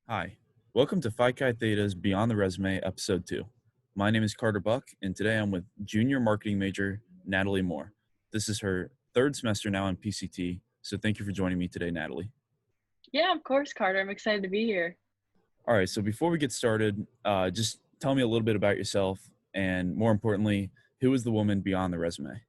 Hi, welcome to Phi Chi Theta's Beyond the Resume, Episode 2. My name is Carter Buck, and today I'm with junior marketing major Natalie Moore. This is her third semester now in PCT, so thank you for joining me today, Natalie. Yeah, of course, Carter. I'm excited to be here. All right, so before we get started, just tell me a little bit about yourself, and more importantly, who is the woman beyond the resume?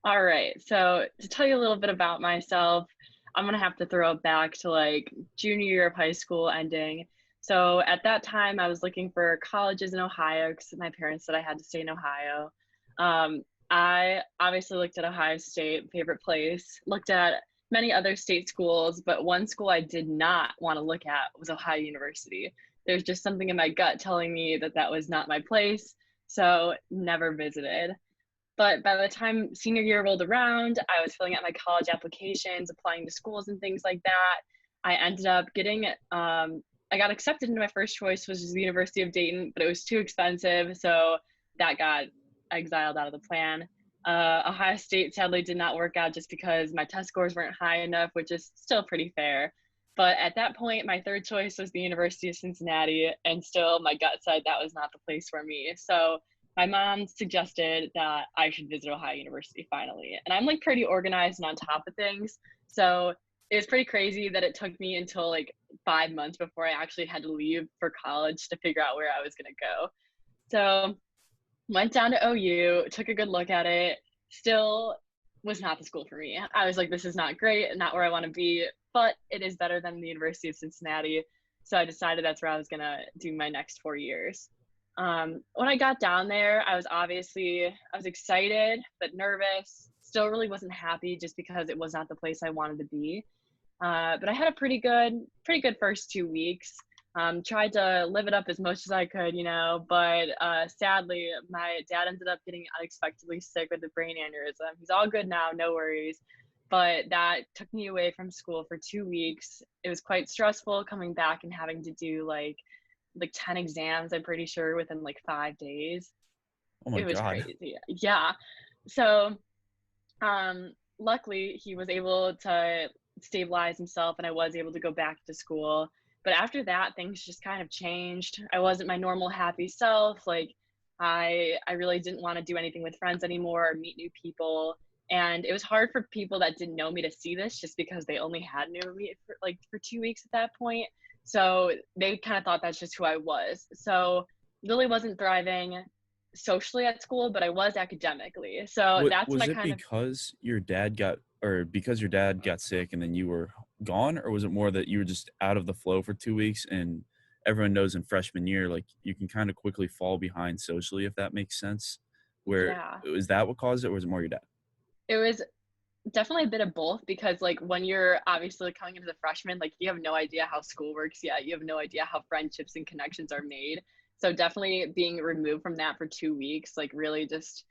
All right. So, to tell you a little bit about myself, I'm going to have to throw it back to like junior year of high school ending. So, at that time, I was looking for colleges in Ohio because my parents said I had to stay in Ohio. I obviously looked at Ohio State, favorite place, looked at many other state schools, but one school I did not want to look at was Ohio University. There's just something in my gut telling me that that was not my place. So, never visited. But by the time senior year rolled around, I was filling out my college applications, applying to schools and things like that. I ended up getting, I got accepted into my first choice, which is the University of Dayton, but it was too expensive. So that got exiled out of the plan. Ohio State sadly did not work out just because my test scores weren't high enough, which is still pretty fair. But at that point, my third choice was the University of Cincinnati, and still my gut said that was not the place for me. So my mom suggested that I should visit Ohio University finally. And I'm like pretty organized and on top of things. So it was pretty crazy that it took me until like 5 months before I actually had to leave for college to figure out where I was going to go. So went down to OU, took a good look at it, still was not the school for me. I was like, this is not great, not where I want to be, but it is better than the University of Cincinnati. So I decided that's where I was going to do my next 4 years. When I got down there, I was excited but nervous. Still really wasn't happy just because it was not the place I wanted to be. But I had a pretty good first 2 weeks. Tried to live it up as much as I could, but sadly, my dad ended up getting unexpectedly sick with a brain aneurysm. He's all good now, no worries. But that took me away from school for 2 weeks. It was quite stressful coming back and having to do like 10 exams, I'm pretty sure, within like 5 days. Oh my It was God. crazy. Yeah. So luckily he was able to stabilize himself and I was able to go back to school. But after that, things just kind of changed. I wasn't my normal happy self. Like I really didn't want to do anything with friends anymore or meet new people. And it was hard for people that didn't know me to see this just because they only had known me for 2 weeks at that point. So they kind of thought that's just who I was. So really wasn't thriving socially at school, but I was academically. So What that's when was I it kind of because your dad got sick and then you were gone, or was it more that you were just out of the flow for 2 weeks and everyone knows in freshman year, like you can kind of quickly fall behind socially, if that makes sense? Where yeah, is that what caused it, or was it more your dad? it was definitely a bit of both because like when you're obviously coming into the freshman, like you have no idea how school works yet. You have no idea how friendships and connections are made. So definitely being removed from that for 2 weeks, like really just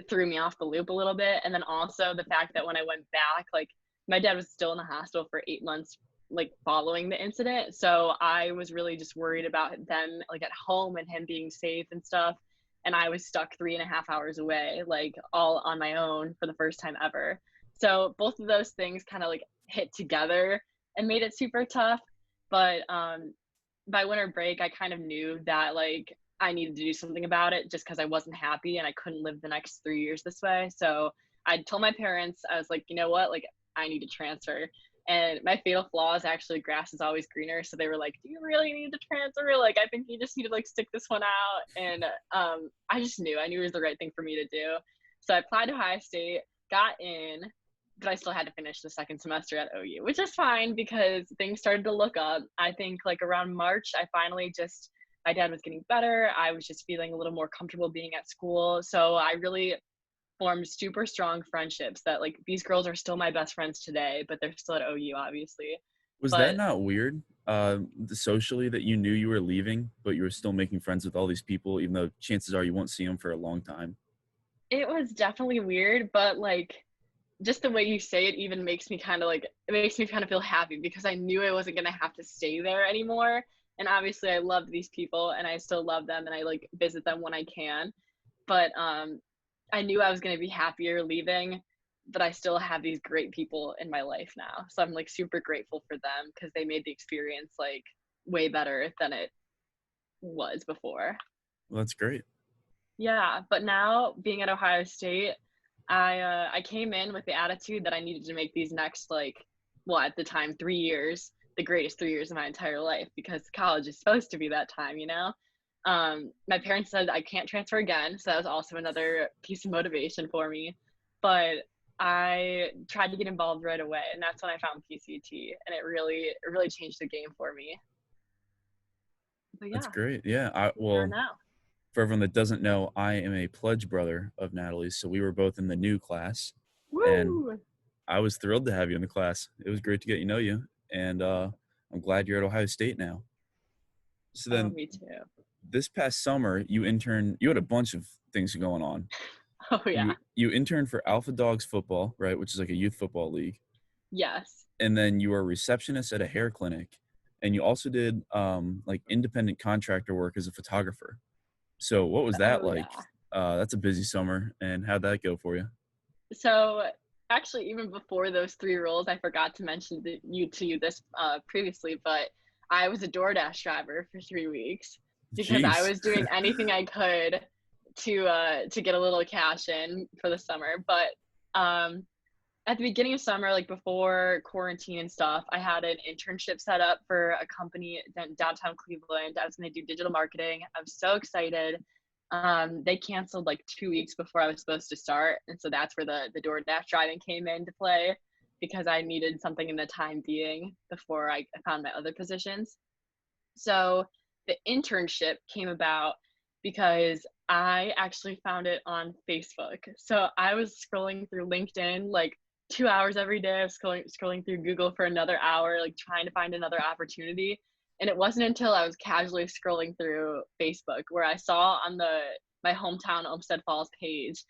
threw me off the loop a little bit. And then also the fact that when I went back, like my dad was still in the hospital for 8 months, like following the incident. So I was really just worried about them like at home and him being safe and stuff. And I was stuck 3.5 hours away, like all on my own for the first time ever. So both of those things kind of like hit together and made it super tough. But by winter break, I kind of knew that like I needed to do something about it just because I wasn't happy and I couldn't live the next 3 years this way. So I told my parents, I was like, you know what, like I need to transfer. And my fatal flaw is actually grass is always greener. So they were like, do you really need to transfer? Like, I think you just need to like stick this one out. And I knew it was the right thing for me to do. So I applied to Ohio State, got in, but I still had to finish the second semester at OU, which is fine because things started to look up. I think like around March, I finally just my dad was getting better. I was just feeling a little more comfortable being at school. So I really formed super strong friendships that like these girls are still my best friends today, but they're still at OU, obviously. Was that But not weird, socially, that you knew you were leaving, but you were still making friends with all these people, even though chances are you won't see them for a long time? it was definitely weird, but like just the way you say it even makes me kind of like it makes me kind of feel happy because I knew I wasn't gonna have to stay there anymore. And obviously I love these people and I still love them and I like visit them when I can. But I knew I was gonna be happier leaving but I still have these great people in my life now. So I'm like super grateful for them because they made the experience like way better than it was before. Well, that's great. Yeah, but now being at Ohio State, I came in with the attitude that I needed to make these next like, well, at the time 3 years, the greatest 3 years of my entire life, because college is supposed to be that time, you know. My parents said I can't transfer again, so that was also another piece of motivation for me. But I tried to get involved right away, and that's when I found PCT, and it really changed the game for me. But That's yeah, great. Yeah. I here well, now. for everyone that doesn't know, I am a pledge brother of Natalie's, so we were both in the new class, and Woo! I was thrilled to have you in the class. It was great to get to know you, and I'm glad you're at Ohio State now. So Oh, then, me too. this past summer, you interned. You had a bunch of things going on. Oh yeah. You interned for Alpha Dogs football, right, which is like a youth football league, Yes. and then you were a receptionist at a hair clinic, and you also did like independent contractor work as a photographer. So what was that Oh like? yeah. That's a busy summer, and how'd that go for you? So actually, even before those three roles, I forgot to mention you this previously, but I was a DoorDash driver for 3 weeks because I Jeez. was doing anything I could to get a little cash in for the summer. But um, at the beginning of summer, like before quarantine and stuff, I had an internship set up for a company downtown Cleveland. I was going to do digital marketing. I was so excited. They canceled like 2 weeks before I was supposed to start, and so that's where the DoorDash driving came into play because I needed something in the time being before I found my other positions. So the internship came about because I actually found it on Facebook. So I was scrolling through LinkedIn like 2 hours every day. I was scrolling through Google for another hour, like trying to find another opportunity. And it wasn't until I was casually scrolling through Facebook where I saw on the my hometown Olmsted Falls page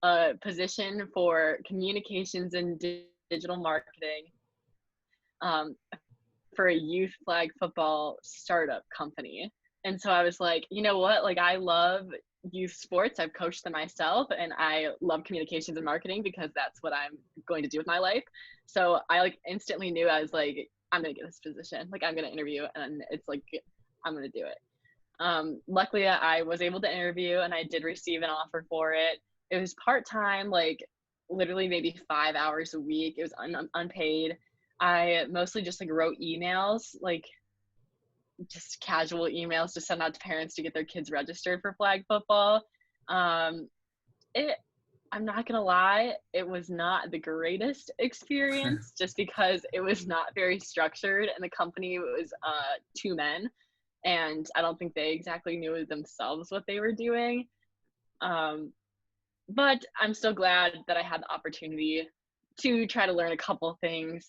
a position for communications and digital marketing, um, for a youth flag football startup company. And so I was like, you know what? Like, I love youth sports. I've coached them myself, and I love communications and marketing because that's what I'm going to do with my life. So I like instantly knew I was like, I'm going to get this position. Like, I'm going to interview, and it's like, I'm going to do it. Luckily, I was able to interview, and I did receive an offer for it. It was part time, like literally maybe 5 hours a week. It was unpaid. I mostly just like wrote emails, like just casual emails to send out to parents to get their kids registered for flag football. Um, it, I'm not gonna lie, it was not the greatest experience just because it was not very structured, and the company was 2 men, and I don't think they exactly knew themselves what they were doing. Um, but I'm still glad that I had the opportunity to try to learn a couple things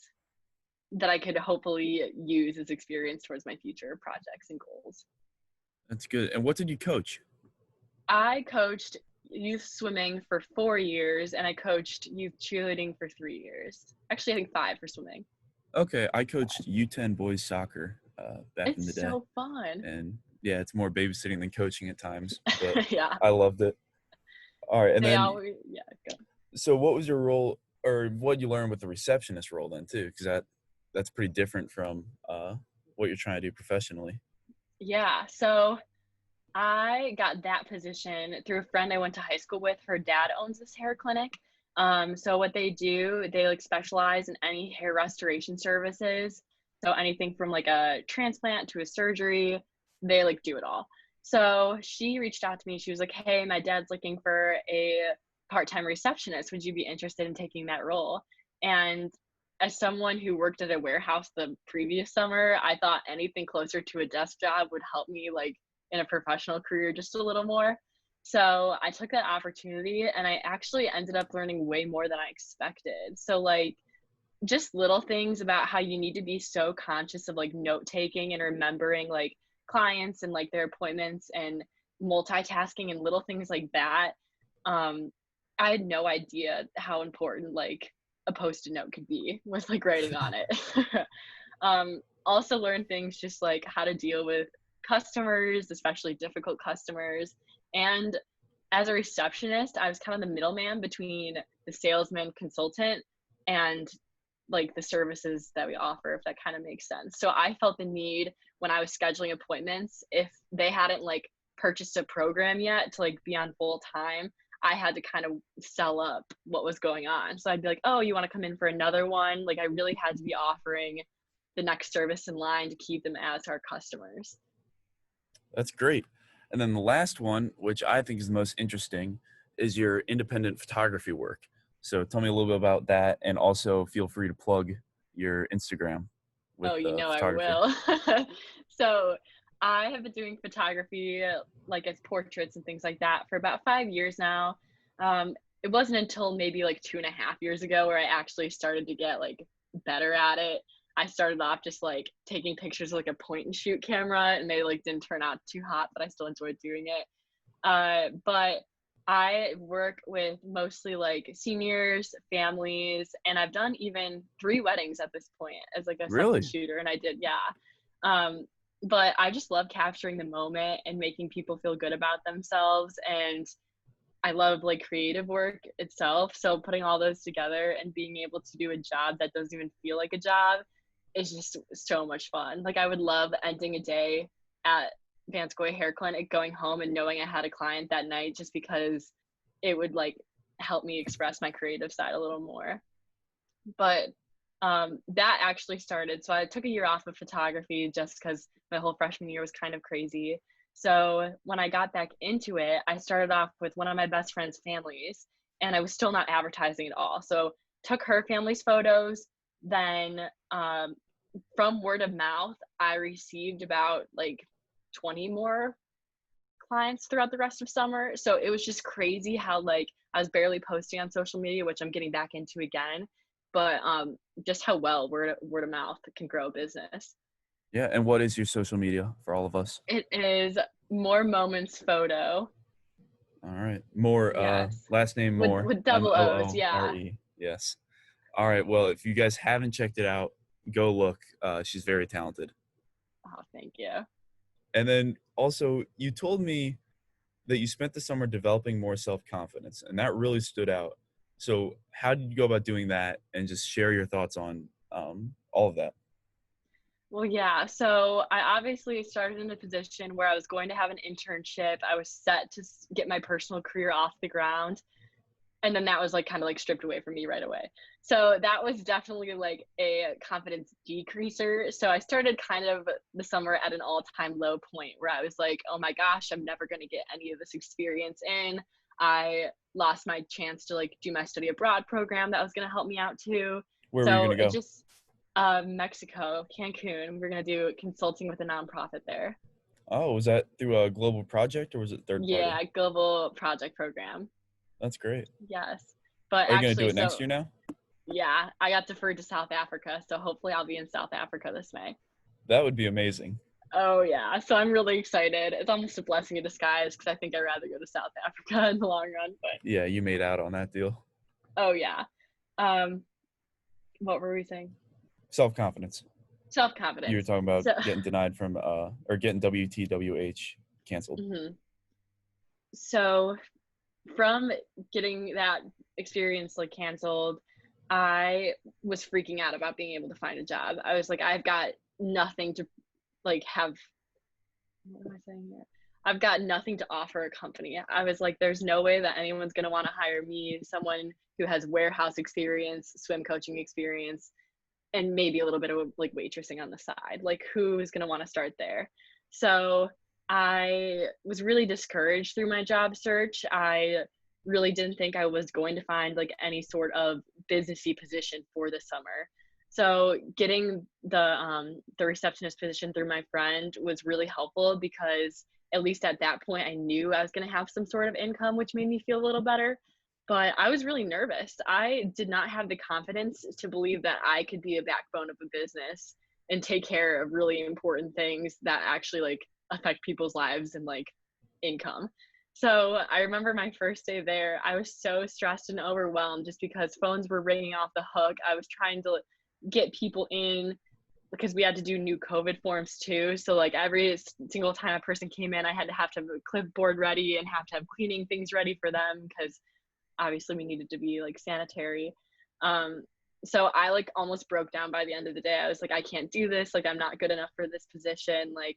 that I could hopefully use as experience towards my future projects and goals. That's good. And what did you coach? I coached youth swimming for 4 years, and I coached youth cheerleading for 3 years. Actually, I think five for swimming. Okay, I coached U10 boys soccer back in the It's day, so fun. and yeah, it's more babysitting than coaching at times, but Yeah, I loved it. All right, and they then always, yeah, go. so what was your role, or what you learned with the receptionist role then too? Because that's pretty different from what you're trying to do professionally. Yeah, so I got that position through a friend I went to high school with. Her dad owns this hair clinic. So what they do, they like specialize in any hair restoration services. So anything from like a transplant to a surgery, they like do it all. So she reached out to me. She was like, "Hey, my dad's looking for a part-time receptionist. Would you be interested in taking that role?" And as someone who worked at a warehouse the previous summer, I thought anything closer to a desk job would help me like in a professional career just a little more. So I took that opportunity, and I actually ended up learning way more than I expected. So like just little things about how you need to be so conscious of like note taking and remembering like clients and like their appointments and multitasking and little things like that. Um, I had no idea how important like a post-it note could be with like writing on it. Also learn things just like how to deal with customers, especially difficult customers. And as a receptionist, I was kind of the middleman between the salesman consultant and like the services that we offer, if that kind of makes sense. So I felt the need when I was scheduling appointments, if they hadn't like purchased a program yet to like be on full time, I had to kind of sell up what was going on. So I'd be like, oh, you want to come in for another one? Like I really had to be offering the next service in line to keep them as our customers. That's great. And then the last one, which I think is the most interesting, is your independent photography work. So tell me a little bit about that, and also feel free to plug your Instagram with Oh, you know I photography. will. So I have been doing photography, like as portraits and things like that, for about 5 years now. It wasn't until maybe like 2.5 years ago where I actually started to get like better at it. I started off just like taking pictures with like a point and shoot camera, and they like didn't turn out too hot, but I still enjoyed doing it. But I work with mostly like seniors, families, and I've done even 3 weddings at this point as like a second Really? shooter. And I did, yeah. But I just love capturing the moment and making people feel good about themselves. And I love like creative work itself. So putting all those together and being able to do a job that doesn't even feel like a job is just so much fun. Like I would love ending a day at Vanscoy Hair Clinic, going home and knowing I had a client that night, just because it would like help me express my creative side a little more. But that actually started. So I took a year off of photography just because my whole freshman year was kind of crazy. So when I got back into it, I started off with one of my best friend's families, and I was still not advertising at all. So took her family's photos. Then from word of mouth, I received about like 20 more clients throughout the rest of summer. So it was just crazy how like I was barely posting on social media, which I'm getting back into again, but just how well word of mouth can grow a business. Yeah. And what is your social media for all of us? It is More Moments Photo. All right. More, Yes. last name Moore, With double O's, yeah. Moore. Yes. All right. Well, if you guys haven't checked it out, go look. She's very talented. Oh, thank you. And then also, you told me that you spent the summer developing more self-confidence, and that really stood out. So how did you go about doing that, and just share your thoughts on all of that? Well, yeah. So I obviously started in a position where I was going to have an internship. I was set to get my personal career off the ground. And then that was like kind of like stripped away from me right away. So that was definitely like a confidence decreaser. So I started kind of the summer at an all-time low point where I was like, oh my gosh, I'm never going to get any of this experience in. I lost my chance to like do my study abroad program that was going to help me out too. Where were you So going to it go? just Mexico, Cancun. We're going to do consulting with a nonprofit there. Oh, was that through a global project, or was it third party? Yeah, global project program. That's great. Yes. But Are you going to do actually, it next so year now? yeah, I got deferred to South Africa, so hopefully I'll be in South Africa this May. That would be amazing. Oh yeah, so I'm really excited. It's almost a blessing in disguise because I think I'd rather go to South Africa in the long run. But Yeah, you made out on that deal. oh yeah, um, what were we saying? Self-confidence. Self You were confidence. talking about So getting denied from or getting WTWH canceled. mhm. So from getting that experience like canceled, I was freaking out about being able to find a job. I was like, I've got nothing to like have what am I saying here? I've got nothing to offer a company. I was like, there's no way that anyone's going to want to hire me, someone who has warehouse experience, swim coaching experience, and maybe a little bit of like waitressing on the side. Like, who is going to want to start there? So I was really discouraged through my job search. I really didn't think I was going to find like any sort of businessy position for the summer. So getting the receptionist position through my friend was really helpful because at least at that point I knew I was going to have some sort of income, which made me feel a little better. But I was really nervous. I did not have the confidence to believe that I could be a backbone of a business and take care of really important things that actually like affect people's lives and like income. So I remember my first day there, I was so stressed and overwhelmed just because phones were ringing off the hook. I was trying to get people in because we had to do new COVID forms too. So like every single time a person came in, I had to have a clipboard ready and have to have cleaning things ready for them because obviously we needed to be like sanitary. Um, so I like almost broke down by the end of the day. I was like, I can't do this. Like, I'm not good enough for this position. Like,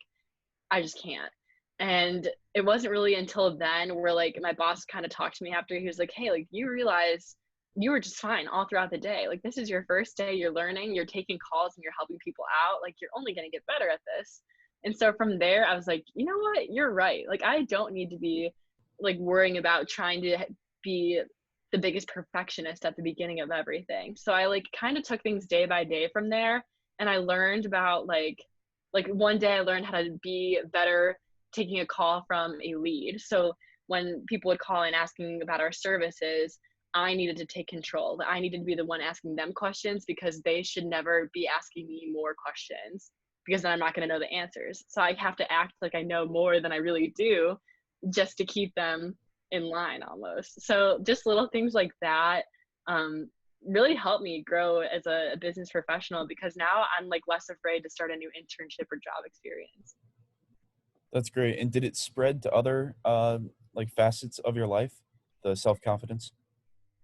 I just can't. And it wasn't really until then where like my boss kind of talked to me after. He was like, hey, like, you realize you were just fine all throughout the day. Like, this is your first day, you're learning, you're taking calls and you're helping people out. Like, you're only going to get better at this. And so from there, I was like, you know what? You're right. Like, I don't need to be like worrying about trying to be the biggest perfectionist at the beginning of everything. So I like kind of took things day by day from there. And I learned about like one day I learned how to be better taking a call from a lead. So when people would call in asking about our services, I needed to take control. I needed to be the one asking them questions because they should never be asking me more questions because then I'm not going to know the answers. So I have to act like I know more than I really do just to keep them in line almost. So just little things like that um, really helped me grow as a business professional because now I'm like less afraid to start a new internship or job experience. That's great. And did it spread to other like facets of your life, the self-confidence?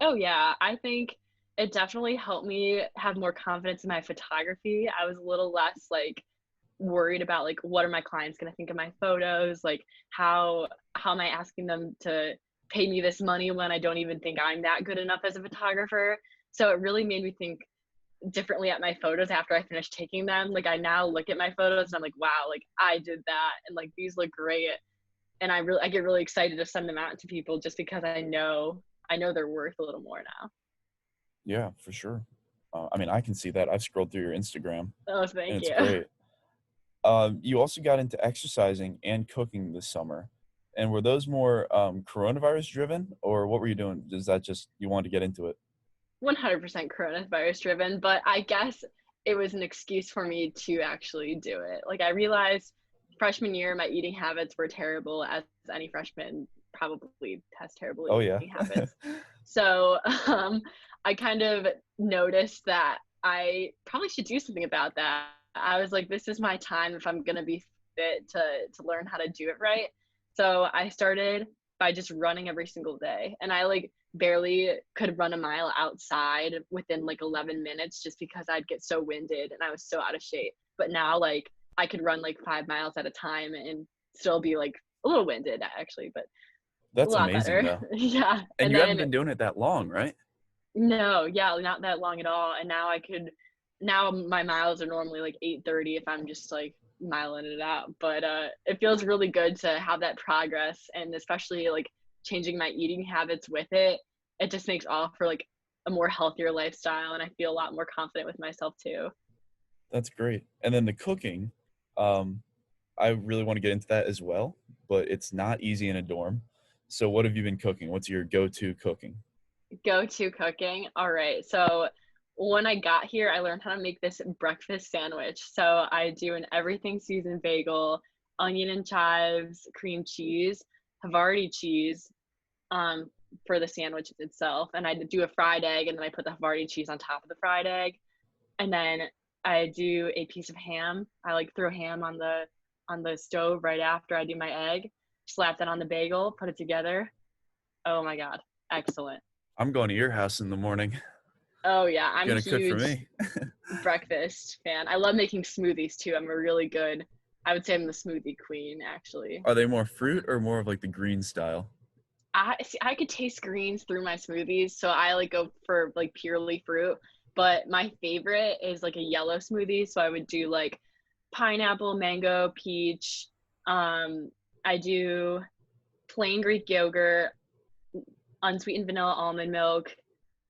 Oh yeah, I think it definitely helped me have more confidence in my photography. I was a little less like worried about like what are my clients going to think of my photos, like how am I asking them to pay me this money when I don't even think I'm that good enough as a photographer. So it really made me think differently at my photos after I finished taking them. Like I now look at my photos and I'm like, wow, like I did that and like these look great. And I get really excited to send them out to people just because I know they're worth a little more now. Yeah, for sure. I mean, I can see that. I've scrolled through your Instagram, Oh, and thank it's you. great. You also got into exercising and cooking this summer. And were those more coronavirus driven, or what were you doing? Is that just you wanted to get into it? 100% coronavirus driven, but I guess it was an excuse for me to actually do it. Like I realized freshman year my eating habits were terrible as any freshman probably has terrible Oh yeah. eating habits. So I kind of noticed that I probably should do something about that. I was like, this is my time if I'm gonna be fit to learn how to do it right. So I started by just running every single day. And I like barely could run a mile outside within like 11 minutes just because I'd get so winded and I was so out of shape. But now like I could run like 5 miles at a time and still be like a little winded actually, but a That's lot amazing better. though. Yeah. And And you haven't then been doing it that long, right? no, yeah, not that long at all. And now my miles are normally like 8:30 if I'm just like miling it out. But it feels really good to have that progress and especially like changing my eating habits with it. It just makes all for like a more healthier lifestyle and I feel a lot more confident with myself too. That's great. And then the cooking, um, I really want to get into that as well, but it's not easy in a dorm. So what have you been cooking? What's your go-to cooking? Go-to cooking. All right. So when I got here, I learned how to make this breakfast sandwich. So I do an everything seasoned bagel, onion and chives, cream cheese, Havarti cheese, um, for the sandwich itself. And I do a fried egg and then I put the Havarti cheese on top of the fried egg. And then I do a piece of ham. I like throw ham on the stove right after I do my egg, slap that on the bagel, put it together. Oh my God. Excellent. I'm going to your house in the morning. Oh yeah, I'm a Gonna cook for huge me. breakfast fan. I love making smoothies too. I'm a really good, I would say I'm the smoothie queen actually. Are they more fruit or more of like the green style? I see, I could taste greens through my smoothies, so I like go for like purely fruit. But my favorite is like a yellow smoothie. So I would do like pineapple, mango, peach. Um, I do plain Greek yogurt, unsweetened vanilla almond milk,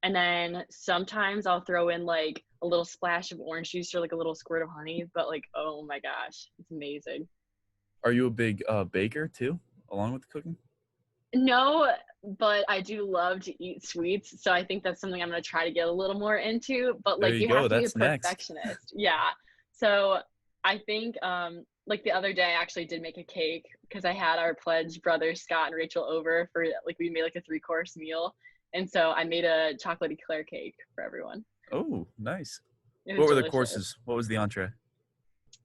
and then sometimes I'll throw in like a little splash of orange juice or like a little squirt of honey. But like, oh my gosh, it's amazing. Are you a big baker too, along with the cooking? No, but I do love to eat sweets, so I think that's something I'm gonna try to get a little more into. But There like, you you go. have to be a That's next. perfectionist. Yeah. So I think like the other day I actually did make a cake because I had our pledge brothers Scott and Rachel over for like we made like a 3-course meal, and so I made a chocolate eclair cake for everyone. Oh, nice. It was What were the delicious. courses? What was the entree?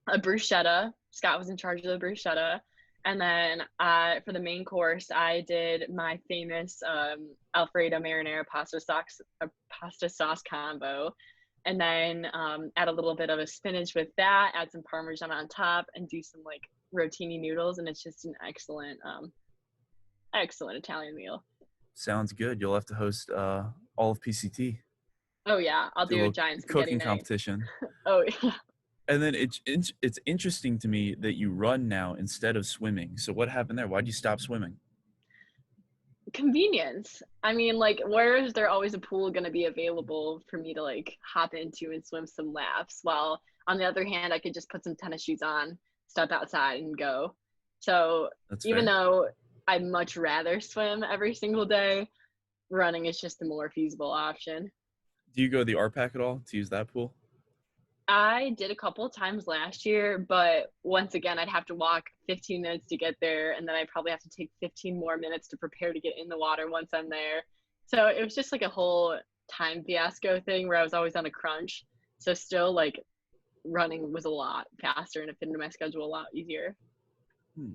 A bruschetta. Scott was in charge of the bruschetta, And then for the main course, I did my famous Alfredo marinara pasta sauce combo. And then add a little bit of a spinach with that, add some Parmesan on top, and do some like rotini noodles. And it's just an excellent Italian meal. Sounds good. You'll have to host all of PCT, Oh, yeah. I'll do a do a little giant spaghetti cooking night. competition. Oh, yeah. And then it's interesting to me that you run now instead of swimming. So what happened there? Why'd you stop swimming? Convenience. I mean, like, where is there always a pool going to be available for me to like hop into and swim some laps? While on the other hand, I could just put some tennis shoes on, step outside, and go. So That's even fair. though I'd much rather swim every single day, running is just the more feasible option. Do you go to the RPAC at all to use that pool? I did a couple of times last year, but once again, I'd have to walk 15 minutes to get there, and then I'd probably have to take 15 more minutes to prepare to get in the water once I'm there. So it was just like a whole time fiasco thing where I was always on a crunch. So still, like, running was a lot faster and it fit into my schedule a lot easier. Hmm.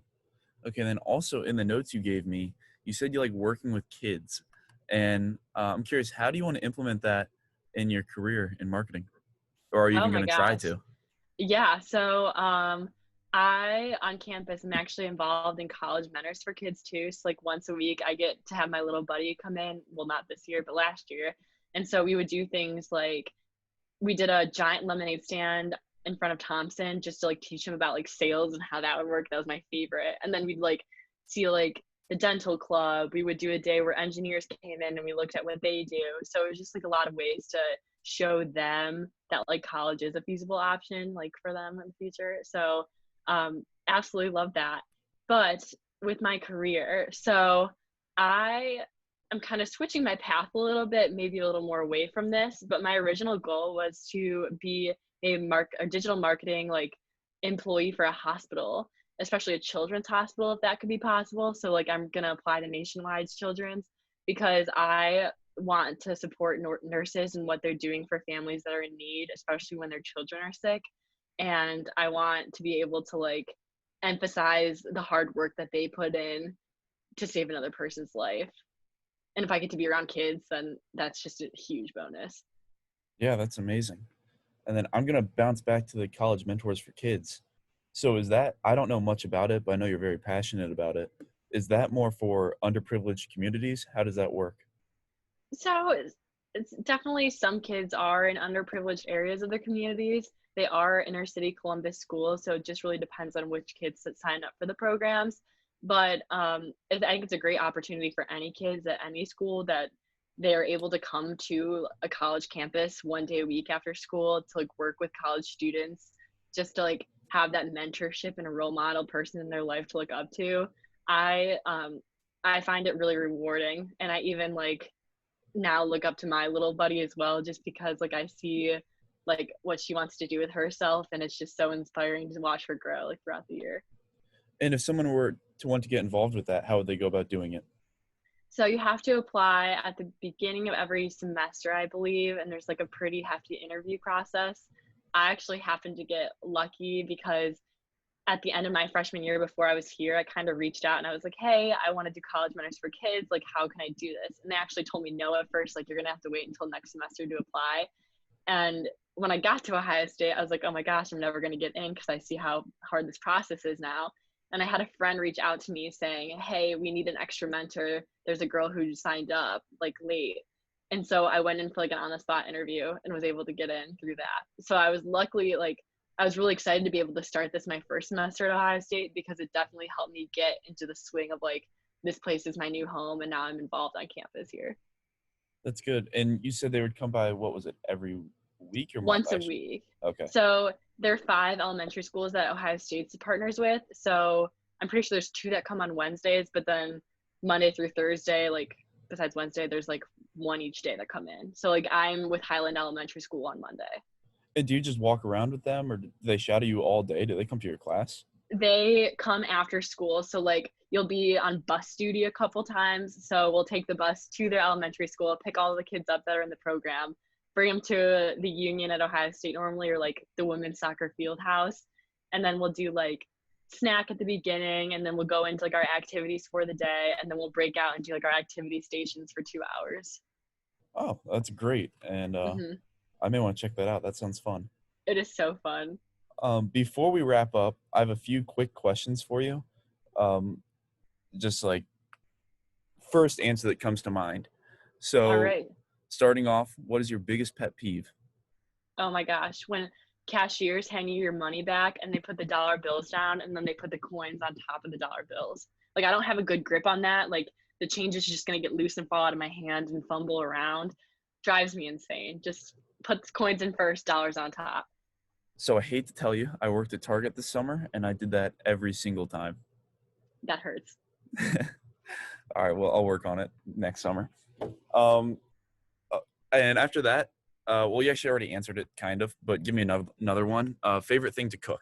Okay, then also in the notes you gave me, you said you like working with kids, and I'm curious, how do you want to implement that in your career in marketing, or are you Oh even my going to try gosh. to? Yeah, so I on campus am actually involved in college mentors for kids too. So like once a week I get to have my little buddy come in. Well, not this year, but last year. And so we would do things like we did a giant lemonade stand in front of Thompson just to like teach him about like sales and how that would work. That was my favorite. And then we'd like see like the dental club. We would do a day where engineers came in and we looked at what they do. So it was just like a lot of ways to show them that like college is a feasible option like for them in the future. So absolutely love that. But with my career, so I am kind of switching my path a little bit, maybe a little more away from this. But my original goal was to be a digital marketing like employee for a hospital, especially a children's hospital, if that could be possible. So like I'm gonna apply to Nationwide's children's because I want to support nurses and what they're doing for families that are in need, especially when their children are sick. And I want to be able to like emphasize the hard work that they put in to save another person's life. And if I get to be around kids, then that's just a huge bonus. Yeah, that's amazing. And then I'm gonna bounce back to the college mentors for kids. So is that, I don't know much about it, but I know you're very passionate about it. Is that more for underprivileged communities? How does that work? So it's definitely some kids are in underprivileged areas of the communities. They are inner city Columbus schools, so it just really depends on which kids that sign up for the programs. But I think it's a great opportunity for any kids at any school that they're able to come to a college campus one day a week after school to like work with college students, just to like have that mentorship and a role model person in their life to look up to. I um, I find it really rewarding, and I even like now look up to my little buddy as well just because like I see like what she wants to do with herself and it's just so inspiring to watch her grow like throughout the year. And if someone were to want to get involved with that, how would they go about doing it? So you have to apply at the beginning of every semester, I believe, and there's like a pretty hefty interview process. I actually happened to get lucky because at the end of my freshman year before I was here, I kind of reached out and I was like, hey, I want to do college mentors for kids. Like, how can I do this? And they actually told me no at first, like, you're going to have to wait until next semester to apply. And when I got to Ohio State, I was like, oh my gosh, I'm never going to get in because I see how hard this process is now. And I had a friend reach out to me saying, hey, we need an extra mentor. There's a girl who signed up like late. And so I went in for like an on the spot interview and was able to get in through that. So I was luckily like, I was really excited to be able to start this my first semester at Ohio State because it definitely helped me get into the swing of like, this place is my new home and now I'm involved on campus here. That's good. And you said they would come by, what was it, every week or month, Once a actually? week. Okay. So there are 5 elementary schools that Ohio State's partners with. So I'm pretty sure there's 2 that come on Wednesdays, but then Monday through Thursday, like besides Wednesday, there's like 1 each day that come in. So like I'm with Highland Elementary School on Monday. And do you just walk around with them, or do they shadow you all day? Do they come to your class? They come after school. So like you'll be on bus duty a couple times. So we'll take the bus to their elementary school, pick all the kids up that are in the program, bring them to the Union at Ohio State normally, or like the women's soccer field house. And then we'll do like snack at the beginning, and then we'll go into like our activities for the day, and then we'll break out and do like our activity stations for 2 hours. Oh, that's great. And Hmm. I may want to check that out. That sounds fun. It is so fun. Before we wrap up, I have a few quick questions for you. Um, just like first answer that comes to mind. All So, right. starting off, what is your biggest pet peeve? Oh my gosh, when cashiers hand you your money back and they put the dollar bills down and then they put the coins on top of the dollar bills. Like I don't have a good grip on that. Like the change is just gonna get loose and fall out of my hand and fumble around. Drives me insane. Just put the coins in first, dollars on top. So, I hate to tell you, I worked at Target this summer and I did that every single time. That hurts. All right, well, I'll work on it next summer. Um, uh, and after that, well, you actually already answered it, kind of, but give me another one. Favorite thing to cook?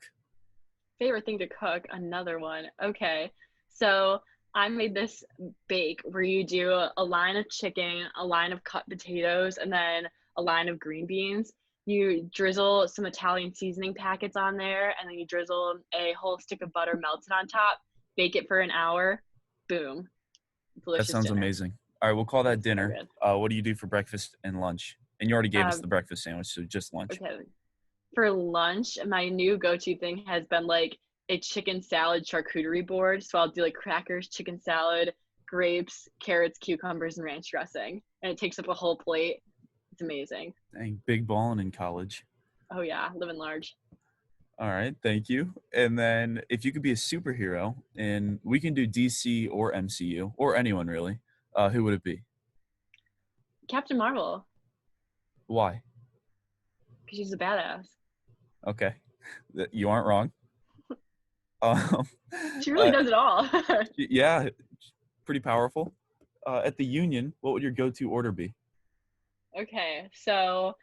Favorite thing to cook, another one. Okay. So I made this bake where you do a line of chicken, a line of cut potatoes, and then a line of green beans. You drizzle some Italian seasoning packets on there, and then you drizzle a whole stick of butter melted on top, bake it for an hour. Boom. That Delicious sounds dinner. amazing. All right, we'll call that It's so dinner. good. What do you do for breakfast and lunch? And you already gave us Um, the breakfast sandwich, so just lunch. okay. For lunch, my new go-to thing has been like a chicken salad charcuterie board. So I'll do like crackers, chicken salad, grapes, carrots, cucumbers, and ranch dressing. And it takes up a whole plate. It's amazing. Dang, big ballin' in college. Oh yeah, living large. All right, thank you. And then if you could be a superhero, and we can do DC or MCU or anyone really, who would it be? Captain Marvel, Why? because she's a badass. Okay, you aren't wrong. Um, She really uh, does it all. yeah, pretty powerful. At the Union, what would your go-to order be? Okay, so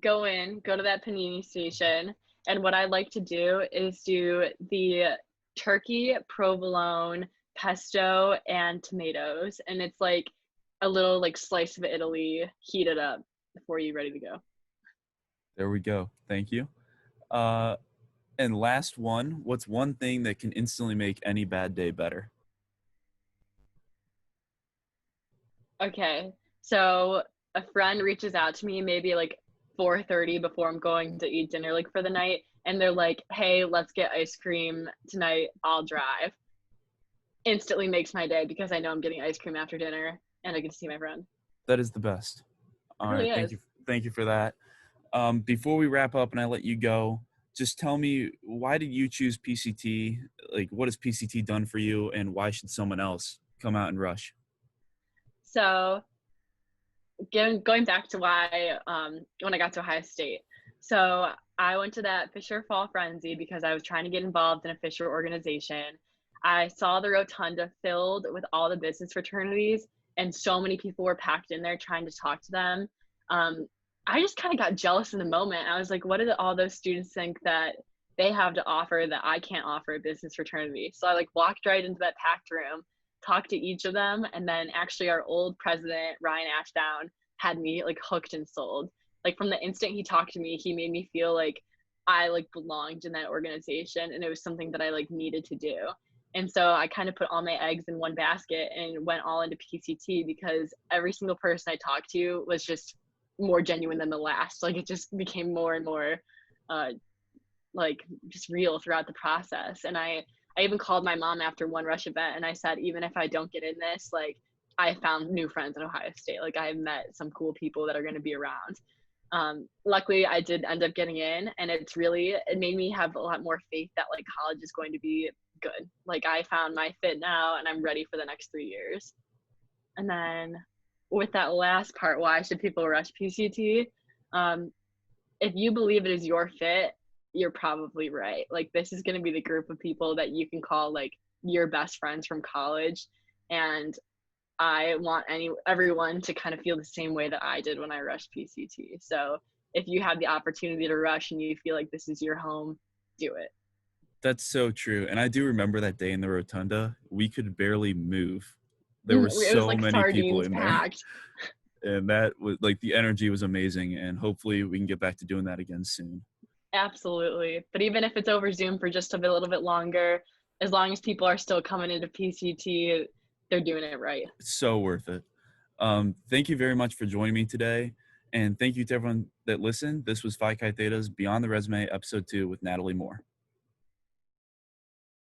go to that panini station, and what I like to do is do the turkey, provolone, pesto, and tomatoes, and it's like a little like slice of Italy heated up before you ready to go. There we go. Thank you. Uh, and last one, what's one thing that can instantly make any bad day better? Okay, so a friend reaches out to me maybe like 4:30 before I'm going to eat dinner like for the night, and they're like, "Hey, let's get ice cream tonight. I'll drive." Instantly makes my day because I know I'm getting ice cream after dinner and I get to see my friend. That is the best. It All really right, is. thank you for that. Before we wrap up and I let you go, just tell me, why did you choose PCT? Like, what has PCT done for you, and why should someone else come out and rush? So going back to why when I got to Ohio State. So I went to that Fisher Fall Frenzy because I was trying to get involved in a Fisher organization. I saw the rotunda filled with all the business fraternities, and so many people were packed in there trying to talk to them. Um, I just kind of got jealous in the moment. I was like, what do all those students think that they have to offer that I can't offer a business fraternity? So I like walked right into that packed room, talked to each of them, and then actually our old president, Ryan Ashdown, had me like hooked and sold. Like from the instant he talked to me, he made me feel like I like belonged in that organization and it was something that I like needed to do. And so I kind of put all my eggs in one basket and went all into PCT because every single person I talked to was just more genuine than the last. Like it just became more and more uh, like just real throughout the process. And I even called my mom after one rush event and I said, even if I don't get in this, like I found new friends at Ohio State. Like I met some cool people that are going to be around. Luckily I did end up getting in, and it made me have a lot more faith that like college is going to be good. Like I found my fit now and I'm ready for the next 3 years. And then with that last part, why should people rush PCT? Um, if you believe it is your fit, you're probably right. Like this is going to be the group of people that you can call like your best friends from college. And I want everyone to kind of feel the same way that I did when I rushed PCT. So if you have the opportunity to rush and you feel like this is your home, do it. That's so true. And I do remember that day in the rotunda. We could barely move. There were It was so like many people sardines in there. packed. And that was like the energy was amazing. And hopefully we can get back to doing that again soon. Absolutely. But even if it's over Zoom for just a little bit longer, as long as people are still coming into PCT, they're doing it right. It's so worth it. Thank you very much for joining me today. And thank you to everyone that listened. This was Phi Chi Theta's Beyond the Resume, Episode 2 with Natalie Moore.